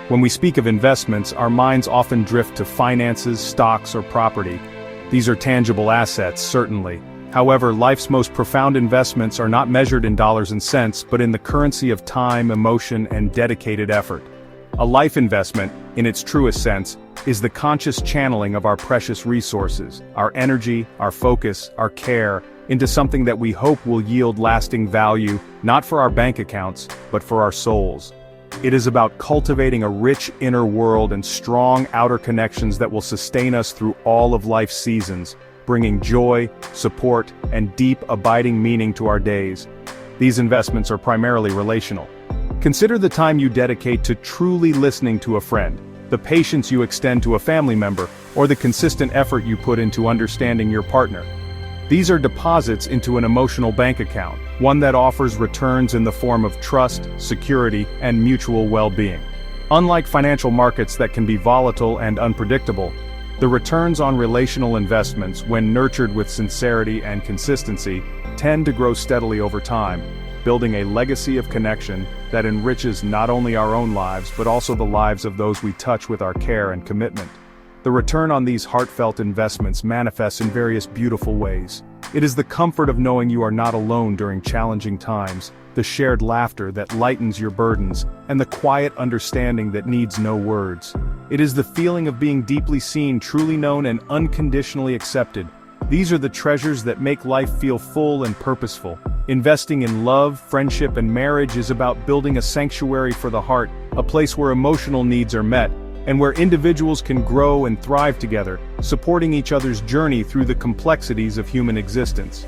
When we speak of investments, our minds often drift to finances, stocks, or property. These are tangible assets, certainly. However, life's most profound investments are not measured in dollars and cents, but in the currency of time, emotion, and dedicated effort. A life investment, in its truest sense, is the conscious channeling of our precious resources, our energy, our focus, our care, into something that we hope will yield lasting value, not for our bank accounts, but for our souls. It is about cultivating a rich inner world and strong outer connections that will sustain us through all of life's seasons, bringing joy, support, and deep, abiding meaning to our days. These investments are primarily relational. Consider the time you dedicate to truly listening to a friend, the patience you extend to a family member, or the consistent effort you put into understanding your partner. These are deposits into an emotional bank account, one that offers returns in the form of trust, security, and mutual well-being. Unlike financial markets that can be volatile and unpredictable, the returns on relational investments, when nurtured with sincerity and consistency, tend to grow steadily over time, building a legacy of connection that enriches not only our own lives but also the lives of those we touch with our care and commitment. The return on these heartfelt investments manifests in various beautiful ways. It is the comfort of knowing you are not alone during challenging times, the shared laughter that lightens your burdens, and the quiet understanding that needs no words. It is the feeling of being deeply seen, truly known, and unconditionally accepted. These are the treasures that make life feel full and purposeful. Investing in love, friendship, and marriage is about building a sanctuary for the heart, a place where emotional needs are met, and where individuals can grow and thrive together, supporting each other's journey through the complexities of human existence.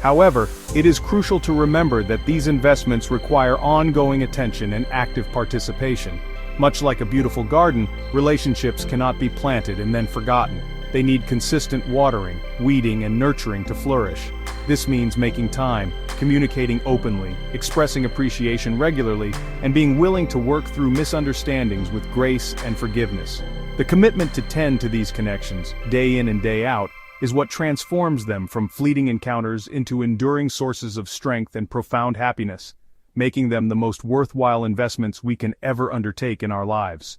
However, it is crucial to remember that these investments require ongoing attention and active participation. Much like a beautiful garden, relationships cannot be planted and then forgotten. They need consistent watering, weeding, and nurturing to flourish. This means making time, communicating openly, expressing appreciation regularly, and being willing to work through misunderstandings with grace and forgiveness. The commitment to tend to these connections, day in and day out, is what transforms them from fleeting encounters into enduring sources of strength and profound happiness, making them the most worthwhile investments we can ever undertake in our lives.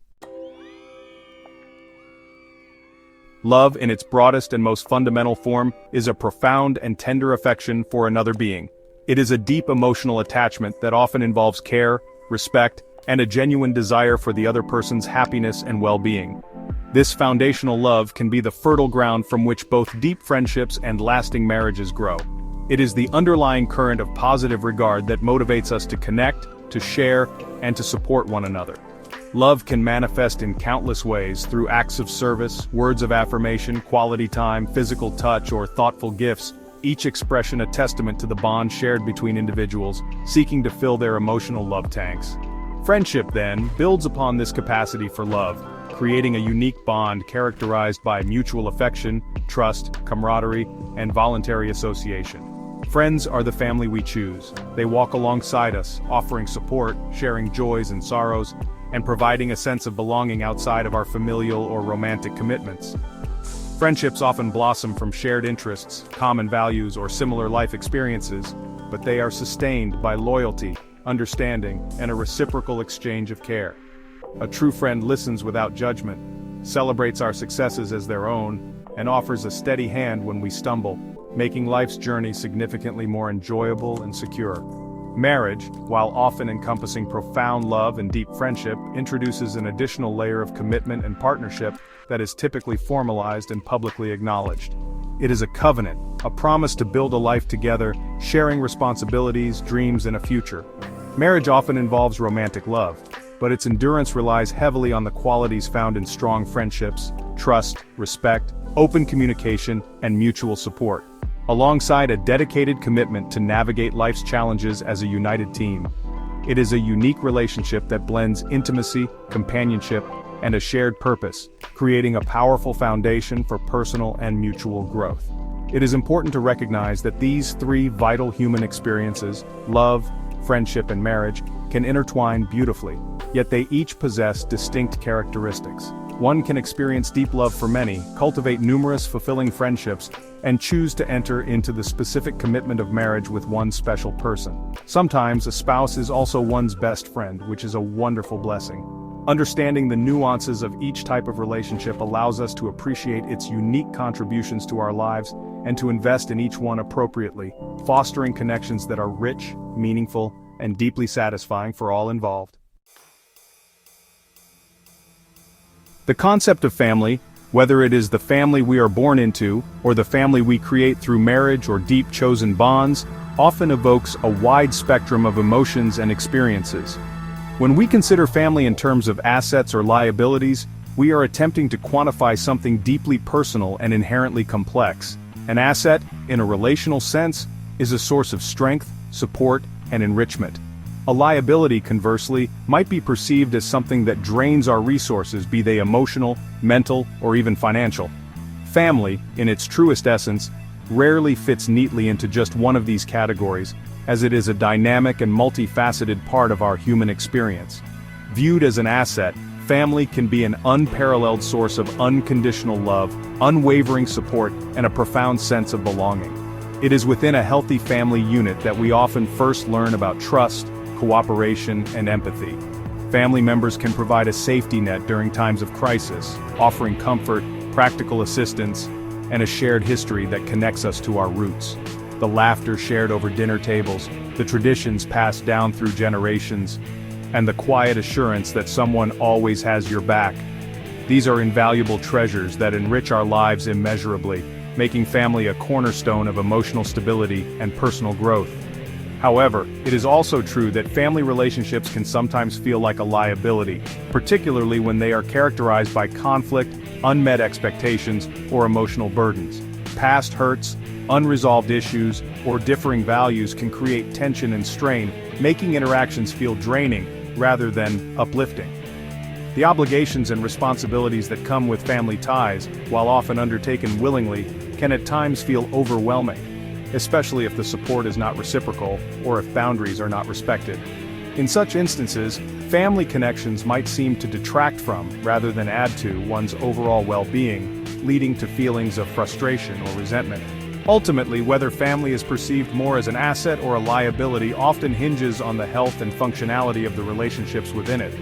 Love, in its broadest and most fundamental form, is a profound and tender affection for another being. It is a deep emotional attachment that often involves care, respect, and a genuine desire for the other person's happiness and well-being. This foundational love can be the fertile ground from which both deep friendships and lasting marriages grow. It is the underlying current of positive regard that motivates us to connect, to share, and to support one another. Love can manifest in countless ways through acts of service, words of affirmation, quality time, physical touch, or thoughtful gifts, each expression a testament to the bond shared between individuals seeking to fill their emotional love tanks. Friendship, then, builds upon this capacity for love, creating a unique bond characterized by mutual affection, trust, camaraderie, and voluntary association. Friends are the family we choose. They walk alongside us, offering support, sharing joys and sorrows, and providing a sense of belonging outside of our familial or romantic commitments. Friendships often blossom from shared interests, common values, or similar life experiences, but they are sustained by loyalty, understanding, and a reciprocal exchange of care. A true friend listens without judgment, celebrates our successes as their own, and offers a steady hand when we stumble, making life's journey significantly more enjoyable and secure. Marriage, while often encompassing profound love and deep friendship, introduces an additional layer of commitment and partnership that is typically formalized and publicly acknowledged. It is a covenant, a promise to build a life together, sharing responsibilities, dreams, and a future. Marriage often involves romantic love, but its endurance relies heavily on the qualities found in strong friendships, trust, respect, open communication, and mutual support, alongside a dedicated commitment to navigate life's challenges as a united team. It is a unique relationship that blends intimacy, companionship, and a shared purpose, creating a powerful foundation for personal and mutual growth. It is important to recognize that these three vital human experiences, love, friendship, and marriage, can intertwine beautifully, yet they each possess distinct characteristics. One can experience deep love for many, cultivate numerous fulfilling friendships, and choose to enter into the specific commitment of marriage with one special person. Sometimes a spouse is also one's best friend, which is a wonderful blessing. Understanding the nuances of each type of relationship allows us to appreciate its unique contributions to our lives and to invest in each one appropriately, fostering connections that are rich, meaningful, and deeply satisfying for all involved. The concept of family, whether it is the family we are born into or the family we create through marriage or deep chosen bonds, often evokes a wide spectrum of emotions and experiences. When we consider family in terms of assets or liabilities, we are attempting to quantify something deeply personal and inherently complex. An asset, in a relational sense, is a source of strength, support, and enrichment. A liability, conversely, might be perceived as something that drains our resources, be they emotional, mental, or even financial. Family, in its truest essence, rarely fits neatly into just one of these categories, as it is a dynamic and multifaceted part of our human experience. Viewed as an asset, family can be an unparalleled source of unconditional love, unwavering support, and a profound sense of belonging. It is within a healthy family unit that we often first learn about trust, cooperation, and empathy. Family members can provide a safety net during times of crisis, offering comfort, practical assistance, and a shared history that connects us to our roots. The laughter shared over dinner tables, the traditions passed down through generations, and the quiet assurance that someone always has your back. These are invaluable treasures that enrich our lives immeasurably, making family a cornerstone of emotional stability and personal growth. However, it is also true that family relationships can sometimes feel like a liability, particularly when they are characterized by conflict, unmet expectations, or emotional burdens. Past hurts, unresolved issues, or differing values can create tension and strain, making interactions feel draining rather than uplifting. The obligations and responsibilities that come with family ties, while often undertaken willingly, can at times feel overwhelming, especially if the support is not reciprocal or if boundaries are not respected. In such instances, family connections might seem to detract from, rather than add to, one's overall well-being, leading to feelings of frustration or resentment. Ultimately, whether family is perceived more as an asset or a liability often hinges on the health and functionality of the relationships within it.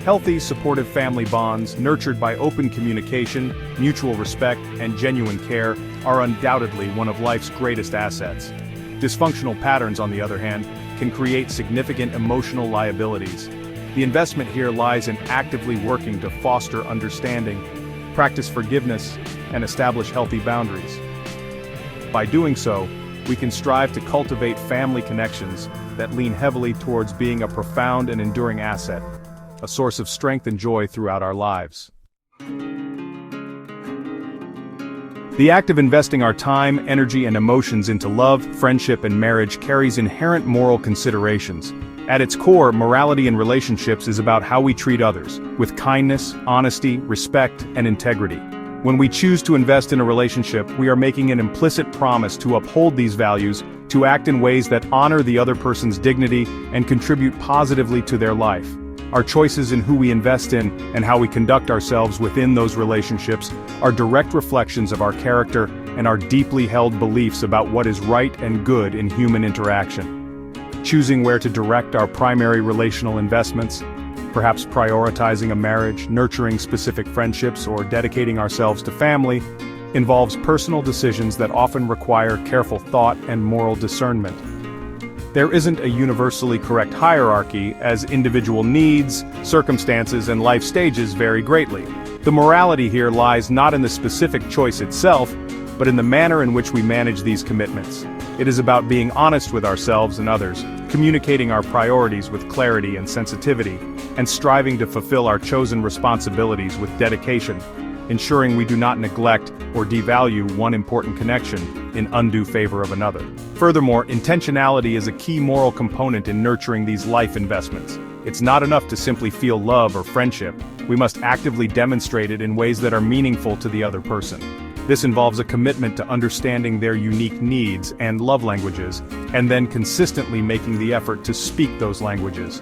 Healthy, supportive family bonds, nurtured by open communication, mutual respect, and genuine care, are undoubtedly one of life's greatest assets. Dysfunctional patterns, on the other hand, can create significant emotional liabilities. The investment here lies in actively working to foster understanding, practice forgiveness, and establish healthy boundaries. By doing so, we can strive to cultivate family connections that lean heavily towards being a profound and enduring asset, a source of strength and joy throughout our lives. The act of investing our time, energy, and emotions into love, friendship, and marriage carries inherent moral considerations. At its core, morality in relationships is about how we treat others, with kindness, honesty, respect, and integrity. When we choose to invest in a relationship, we are making an implicit promise to uphold these values, to act in ways that honor the other person's dignity and contribute positively to their life. Our choices in who we invest in and how we conduct ourselves within those relationships are direct reflections of our character and our deeply held beliefs about what is right and good in human interaction. Choosing where to direct our primary relational investments, perhaps prioritizing a marriage, nurturing specific friendships, or dedicating ourselves to family, involves personal decisions that often require careful thought and moral discernment. There isn't a universally correct hierarchy, as individual needs, circumstances, and life stages vary greatly. The morality here lies not in the specific choice itself, but in the manner in which we manage these commitments. It is about being honest with ourselves and others, communicating our priorities with clarity and sensitivity, and striving to fulfill our chosen responsibilities with dedication, ensuring we do not neglect or devalue one important connection in undue favor of another. Furthermore, intentionality is a key moral component in nurturing these life investments. It's not enough to simply feel love or friendship. We must actively demonstrate it in ways that are meaningful to the other person. This involves a commitment to understanding their unique needs and love languages, and then consistently making the effort to speak those languages.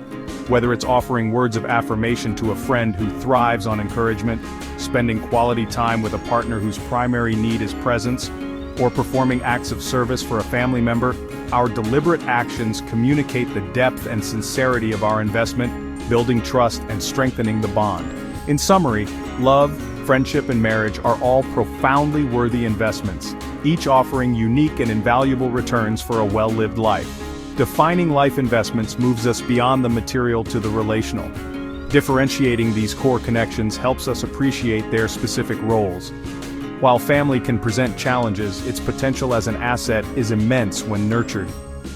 Whether it's offering words of affirmation to a friend who thrives on encouragement, spending quality time with a partner whose primary need is presence, or performing acts of service for a family member, our deliberate actions communicate the depth and sincerity of our investment building trust and strengthening the bond. In summary, love, friendship, and marriage are all profoundly worthy investments, each offering unique and invaluable returns for a well-lived life. Defining life investments moves us beyond the material to the relational. Differentiating these core connections helps us appreciate their specific roles. While family can present challenges, its potential as an asset is immense when nurtured.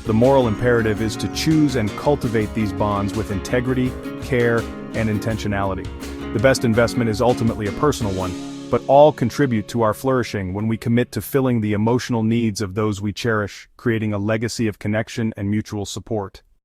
The moral imperative is to choose and cultivate these bonds with integrity, care, and intentionality. The best investment is ultimately a personal one, but all contribute to our flourishing when we commit to filling the emotional needs of those we cherish, creating a legacy of connection and mutual support.